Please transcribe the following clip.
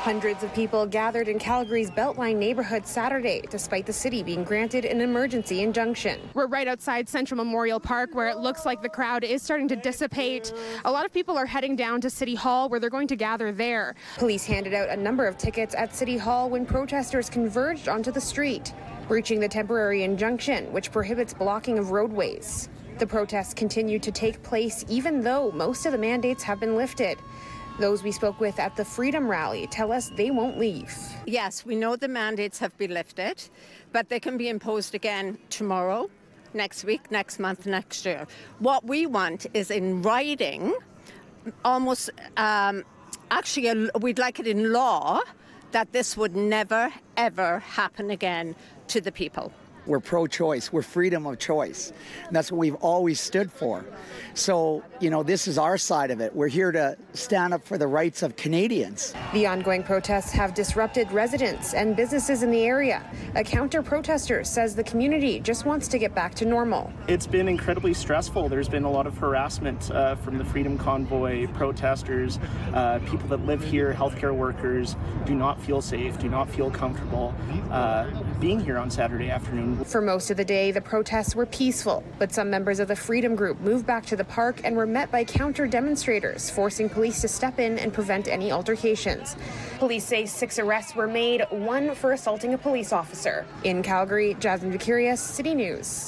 Hundreds of people gathered in Calgary's Beltline neighborhood Saturday, despite the city being granted an emergency injunction. We're right outside Central Memorial Park, where it looks like the crowd is starting to dissipate. A lot of people are heading down to City Hall, where they're going to gather there. Police handed out a number of tickets at City Hall when protesters converged onto the street, breaching the temporary injunction, which prohibits blocking of roadways. The protests continue to take place even though most of the mandates have been lifted. Those we spoke with at the Freedom Rally tell us they won't leave. Yes, we know the mandates have been lifted, but they can be imposed again tomorrow, next week, next month, next year. What we want is in writing, almost, we'd like it in law, that this would never, ever happen again to the people. We're pro-choice. We're freedom of choice. And that's what we've always stood for. So, this is our side of it. We're here to stand up for the rights of Canadians. The ongoing protests have disrupted residents and businesses in the area. A counter-protester says the community just wants to get back to normal. It's been incredibly stressful. There's been a lot of harassment from the Freedom Convoy protesters. People that live here, healthcare workers, do not feel safe, do not feel comfortable being here on Saturday afternoon. For most of the day, the protests were peaceful, but some members of the Freedom Group moved back to the park and were met by counter-demonstrators, forcing police to step in and prevent any altercations. Police say 6 arrests were made, 1 for assaulting a police officer. In Calgary, Jasmine Vickaryous, City News.